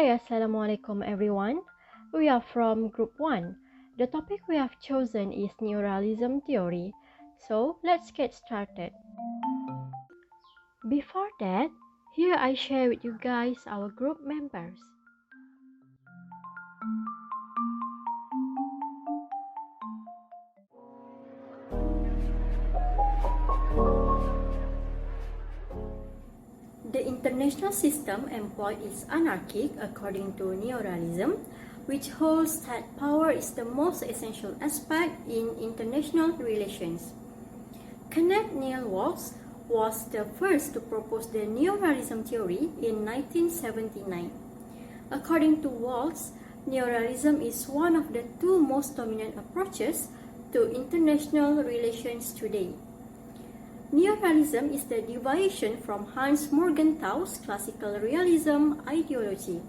Assalamualaikum everyone. We are from Group 1. The topic we have chosen is neorealism theory. So let's get started. Before that, here I share with you guys our group members. The international system employed is anarchic according to neorealism, which holds that power is the most essential aspect in international relations. Kenneth Neil Walsh was the first to propose the neorealism theory in 1979. According to Walsh, neorealism is one of the two most dominant approaches to international relations today. Neorealism is the deviation from Hans Morgenthau's classical realism ideology.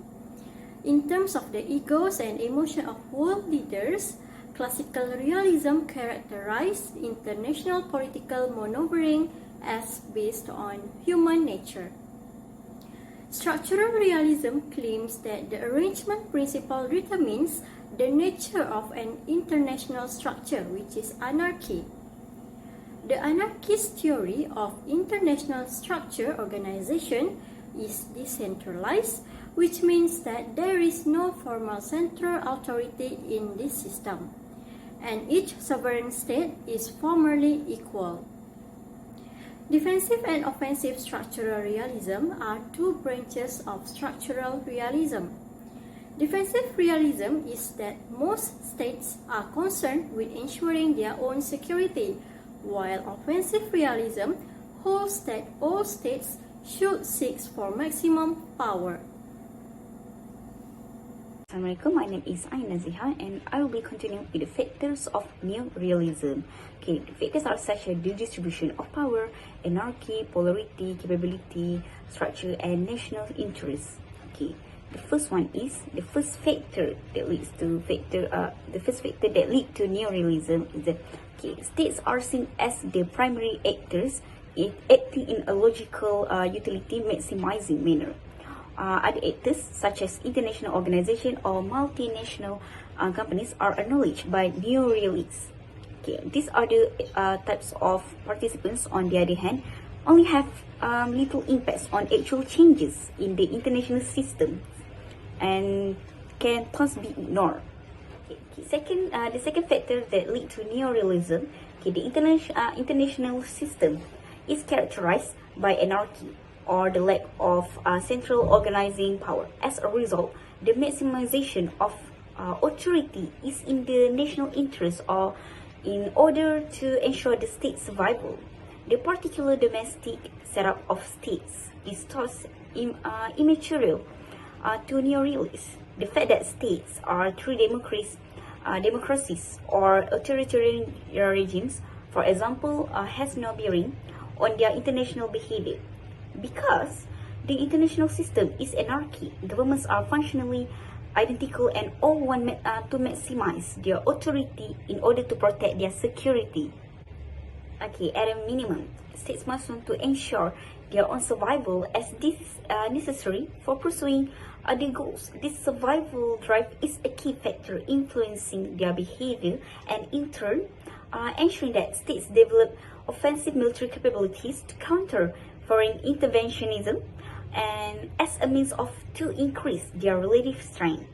In terms of the egos and emotion of world leaders, classical realism characterized international political maneuvering as based on human nature. Structural realism claims that the arrangement principle determines the nature of an international structure, which is anarchy. The anarchist theory of international structure organization is decentralized, which means that there is no formal central authority in this system, and each sovereign state is formally equal. Defensive and offensive structural realism are two branches of structural realism. Defensive realism is that most states are concerned with ensuring their own security, while offensive realism holds that all states should seek for maximum power. Assalamualaikum, my name is Aina Ziha and I will be continuing with the factors of neorealism. Okay, the factors are such as the distribution of power, anarchy, polarity, capability, structure, and national interest. Okay, the first one is the first factor that leads to neorealism is that states are seen as the primary actors acting in a logical utility maximizing manner. Other actors such as international organizations or multinational companies are acknowledged by neorealists. Okay, these other types of participants, on the other hand, only have little impacts on actual changes in the international system and can thus be ignored. The second factor that leads to neorealism, the international system is characterized by anarchy or the lack of central organizing power. As a result, the maximization of authority is in the national interest or in order to ensure the state's survival. The particular domestic setup of states is thus immaterial to neorealists. The fact that states are true democracies or authoritarian regimes, for example, has no bearing on their international behavior. Because the international system is anarchy, governments are functionally identical and all want to maximize their authority in order to protect their security. Okay, at a minimum, states must want to ensure their own survival as this is necessary for pursuing other goals. This survival drive is a key factor influencing their behavior and in turn ensuring that states develop offensive military capabilities to counter foreign interventionism and as a means to increase their relative strength.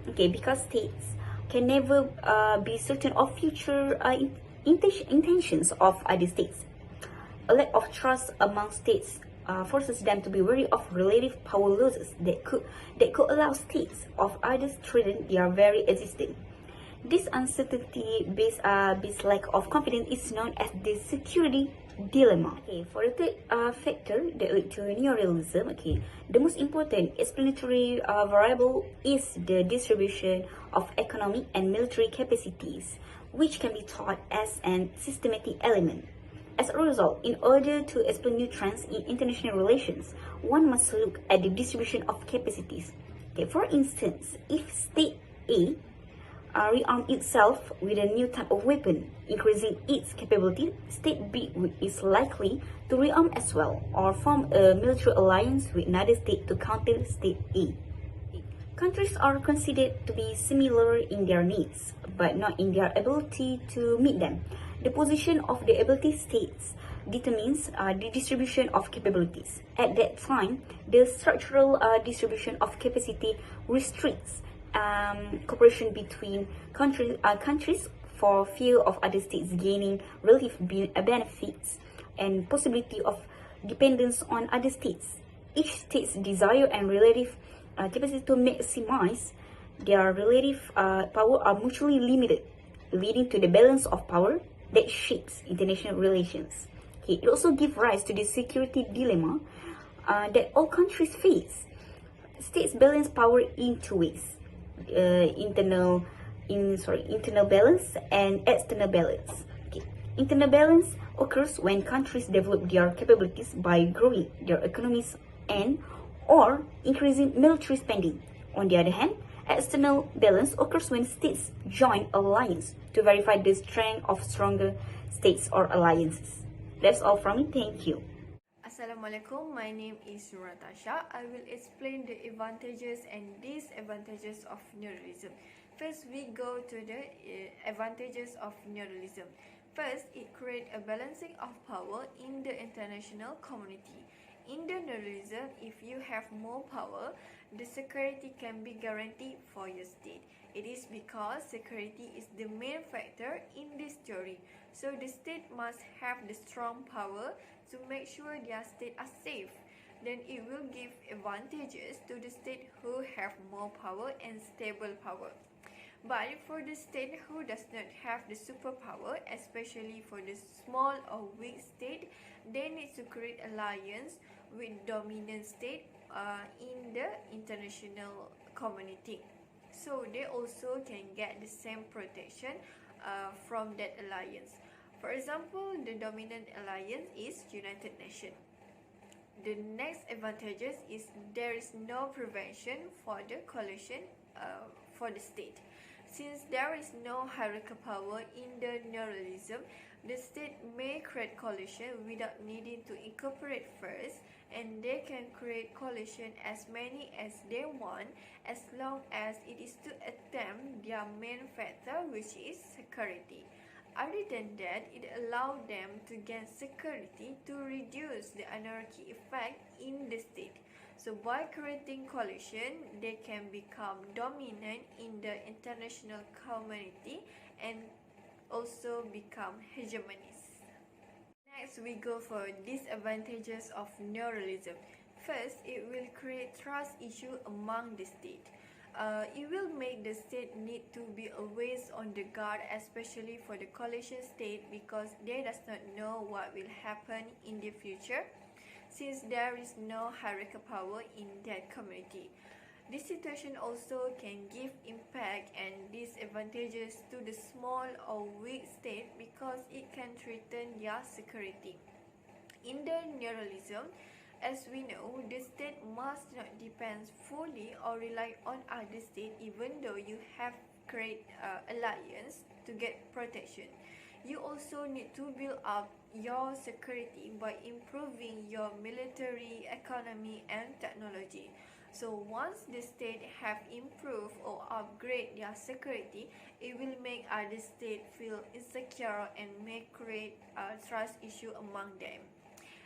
Okay, because states can never be certain of future intentions of other states. A lack of trust among states forces them to be wary of relative power losses that could allow states of others threaten their very existence. This uncertainty-based lack of confidence is known as the security dilemma. Okay, for the third factor that leads to neorealism, the most important explanatory variable is the distribution of economic and military capacities, which can be taught as an systematic element. As a result, in order to explain new trends in international relations, one must look at the distribution of capacities. Okay, for instance, if state A rearm itself with a new type of weapon, increasing its capability, state B is likely to rearm as well or form a military alliance with another state to counter state A. Countries are considered to be similar in their needs, but not in their ability to meet them. The position of the ability states determines the distribution of capabilities. At that time, the structural distribution of capacity restricts cooperation between countries for fear of other states gaining relative benefits and possibility of dependence on other states. Each state's desire and relative capacity to maximize their relative power are mutually limited, leading to the balance of power that shapes international relations. Okay, it also gives rise to the security dilemma that all countries face. States balance power in two ways: internal balance and external balance. Okay. Internal balance occurs when countries develop their capabilities by growing their economies and or increasing military spending. On the other hand, external balance occurs when states join alliance to verify the strength of stronger states or alliances. That's all from me. Thank you. Assalamualaikum, my name is Natasha. I will explain the advantages and disadvantages of neoliberalism. First, we go to the advantages of neoliberalism. First, it creates a balancing of power in the international community. In the neoliberalism, if you have more power, the security can be guaranteed for your state. It is because security is the main factor in this theory. So the state must have the strong power to make sure their state are safe. Then it will give advantages to the state who have more power and stable power. But for the state who does not have the superpower, especially for the small or weak state, they need to create alliance with dominant state in the international community. So they also can get the same protection from that alliance. For example, the dominant alliance is United Nations. The next advantages is there is no prevention for the coalition for the state. Since there is no hierarchical power in the neoliberalism, the state may create coalition without needing to incorporate first, and they can create coalition as many as they want as long as it is to attempt their main factor, which is security. Other than that, it allows them to gain security to reduce the anarchy effect in the state. So by creating coalition, they can become dominant in the international community and also become hegemonies. Next, we go for disadvantages of neoliberalism. First, it will create trust issue among the state. It will make the state need to be always on the guard, especially for the coalition state, because they does not know what will happen in the future, since there is no hierarchical power in that community. This situation also can give impact and disadvantages to the small or weak state because it can threaten their security. In the neoliberalism, as we know, the state must not depend fully or rely on other states, even though you have create alliance to get protection. You also need to build up your security by improving your military, economy, and technology. So once the state have improved or upgrade their security, it will make other states feel insecure and may create a trust issue among them.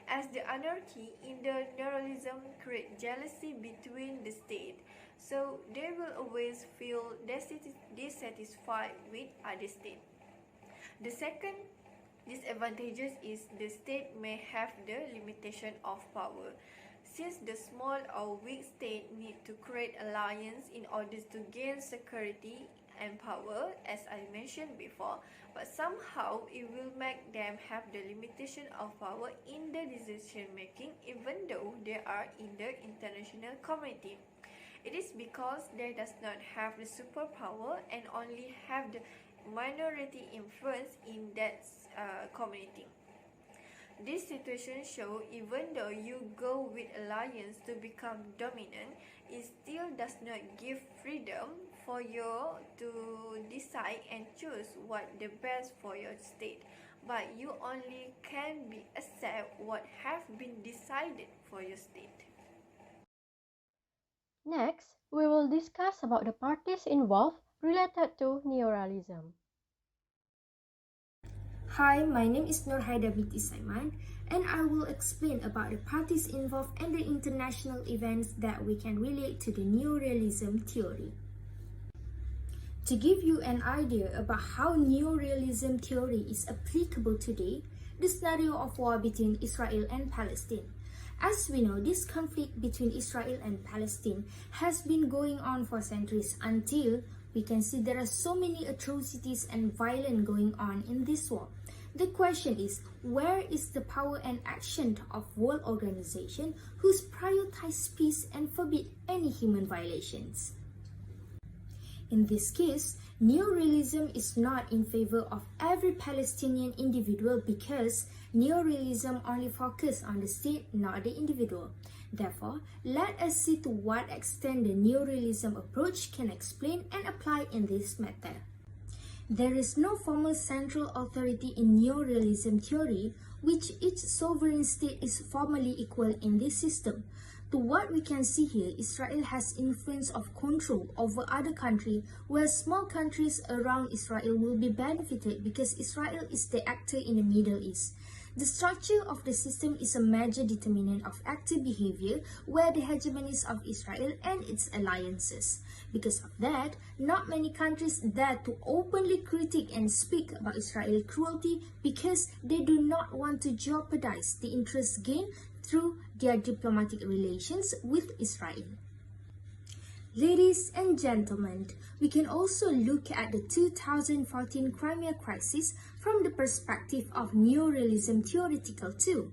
As the anarchy in the neoliberalism create jealousy between the state, so they will always feel dissatisfied with other state. The second disadvantages is the state may have the limitation of power. Since the small or weak state need to create alliance in order to gain security and power, as I mentioned before, but somehow it will make them have the limitation of power in the decision making even though they are in the international community. It is because they does not have the superpower and only have the minority influence in that community. This situation shows even though you go with alliance to become dominant, it still does not give freedom for you to decide and choose what the best for your state, but you only can be accept what have been decided for your state. Next, we will discuss about the parties involved related to neorealism. Hi, my name is Nur Haida binti Saiman, and I will explain about the parties involved and the international events that we can relate to the neorealism theory. To give you an idea about how neorealism theory is applicable today, the scenario of war between Israel and Palestine. As we know, this conflict between Israel and Palestine has been going on for centuries until we can see there are so many atrocities and violence going on in this war. The question is, where is the power and action of world organization who prioritize peace and forbid any human violations? In this case, neorealism is not in favor of every Palestinian individual because neorealism only focuses on the state, not the individual. Therefore, let us see to what extent the neorealism approach can explain and apply in this matter. There is no formal central authority in neorealism theory, which each sovereign state is formally equal in this system. To what we can see here, Israel has influence of control over other countries, where small countries around Israel will be benefited because Israel is the actor in the Middle East. The structure of the system is a major determinant of active behavior, where the hegemonies of Israel and its alliances. Because of that, not many countries dare to openly critique and speak about Israel's cruelty because they do not want to jeopardize the interest gained through their diplomatic relations with Israel. Ladies and gentlemen, we can also look at the 2014 Crimea crisis from the perspective of neorealism theoretical too.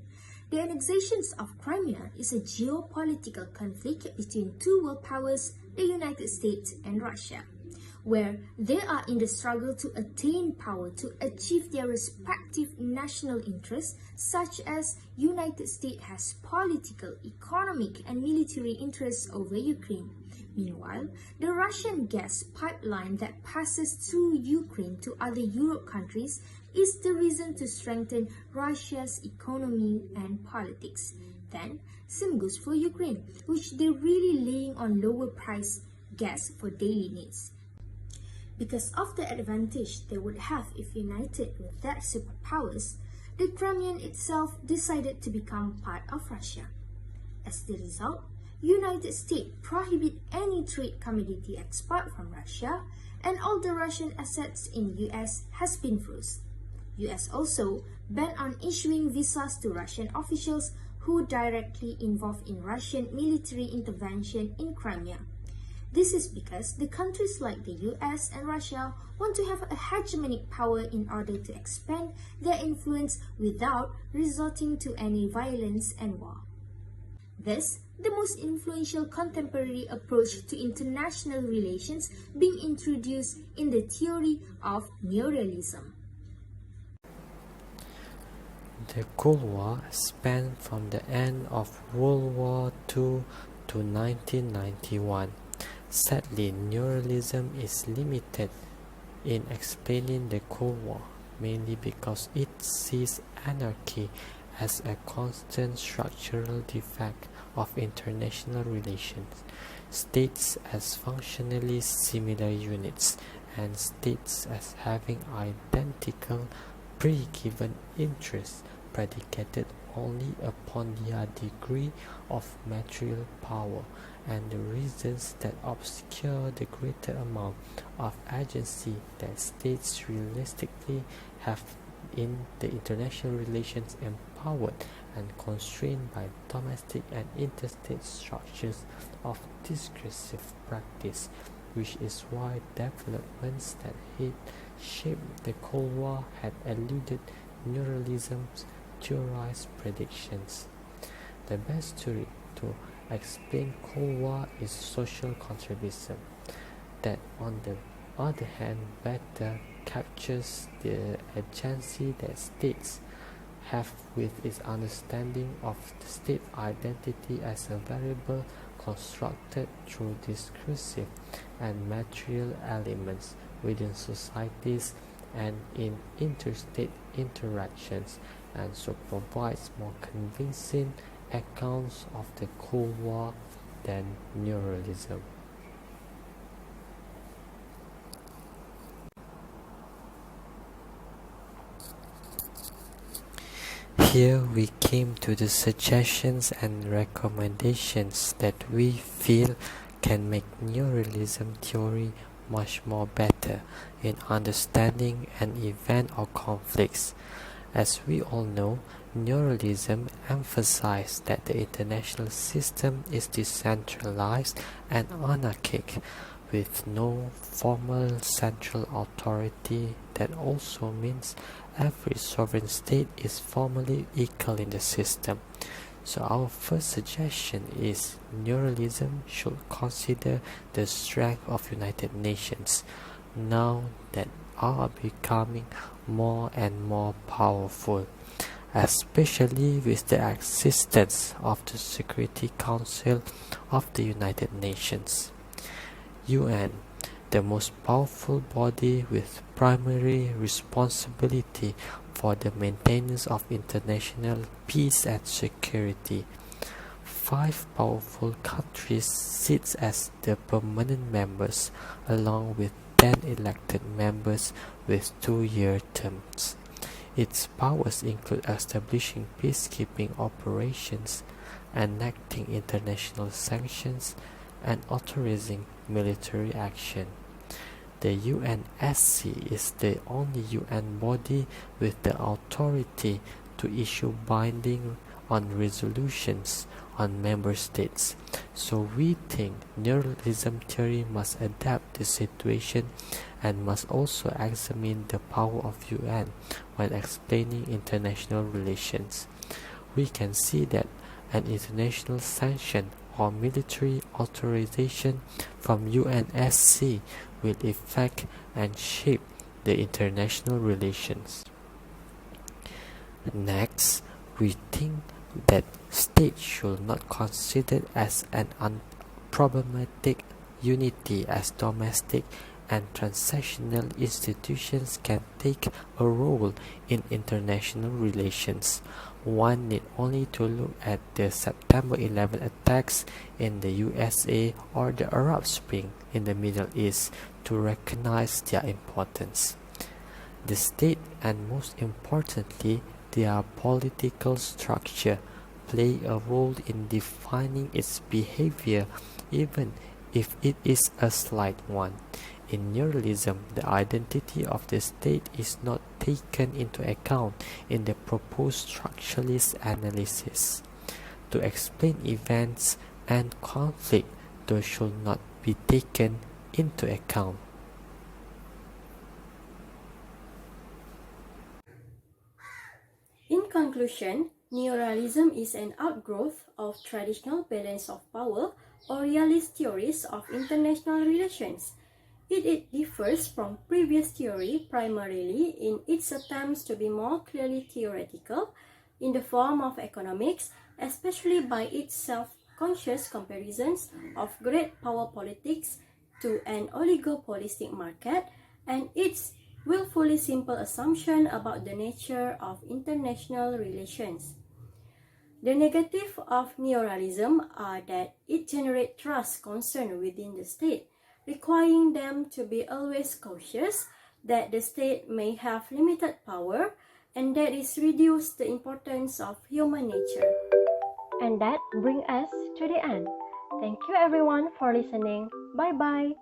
The annexation of Crimea is a geopolitical conflict between two world powers, the United States and Russia, where they are in the struggle to attain power to achieve their respective national interests, such as United States has political, economic, and military interests over Ukraine. Meanwhile, the Russian gas pipeline that passes through Ukraine to other Europe countries is the reason to strengthen Russia's economy and politics. Then, same goes for Ukraine, which they're really laying on lower price gas for daily needs. Because of the advantage they would have if united with their superpowers, the Kremlin itself decided to become part of Russia. As the result, United States prohibit any trade commodity export from Russia, and all the Russian assets in US has been frozen. US also banned on issuing visas to Russian officials who directly involved in Russian military intervention in Crimea. This is because the countries like the US and Russia want to have a hegemonic power in order to expand their influence without resorting to any violence and war. Thus, the most influential contemporary approach to international relations being introduced in the theory of neorealism. The Cold War spanned from the end of World War II to 1991. Sadly, neorealism is limited in explaining the Cold War, mainly because it sees anarchy as a constant structural defect of international relations, states as functionally similar units, and states as having identical pre-given interests predicated only upon their degree of material power, and the reasons that obscure the greater amount of agency that states realistically have in the international relations empowered and constrained by domestic and interstate structures of discursive practice, which is why developments that had shaped the Cold War had eluded neorealism's theorized predictions. The best theory to explain Cold War is social conservatism, that on the other hand better captures the agency that states have with its understanding of the state identity as a variable constructed through discursive and material elements within societies and in interstate interactions, and so provides more convincing accounts of the Cold War than neoliberalism. Here we came to the suggestions and recommendations that we feel can make neorealism theory much more better in understanding an event or conflicts. As we all know, neorealism emphasizes that the international system is decentralized and anarchic, with no formal central authority. That also means every sovereign state is formally equal in the system. So our first suggestion is neorealism should consider the strength of United Nations now that are becoming more and more powerful, especially with the existence of the Security Council of the United Nations. UN, the most powerful body with primary responsibility for the maintenance of international peace and security. 5 powerful countries sit as the permanent members, along with 10 elected members with 2-year terms. Its powers include establishing peacekeeping operations, enacting international sanctions, and authorizing military action. The UNSC is the only UN body with the authority to issue binding on resolutions on member states. So we think neoliberalism theory must adapt the situation and must also examine the power of UN when explaining international relations. We can see that an international sanction or military authorization from UNSC will affect and shape the international relations. Next, we think that states should not consider as an unproblematic unity, as domestic and transactional institutions can take a role in international relations. One need only to look at the September 11 attacks in the USA or the Arab Spring in the Middle East to recognize their importance. The state, and most importantly their political structure, play a role in defining its behavior, even if it is a slight one. In neoliberalism, the identity of the state is not taken into account in the proposed structuralist analysis. To explain events and conflict, those should not be taken into account. In conclusion, neorealism is an outgrowth of traditional balance of power or realist theories of international relations. It differs from previous theory primarily in its attempts to be more clearly theoretical in the form of economics, especially by its self-conscious comparisons of great power politics to an oligopolistic market, and its willfully simple assumption about the nature of international relations. The negative of neorealism are that it generates trust concern within the state, requiring them to be always cautious that the state may have limited power, and that is reduce the importance of human nature. And that brings us to the end. Thank you everyone for listening. Bye bye.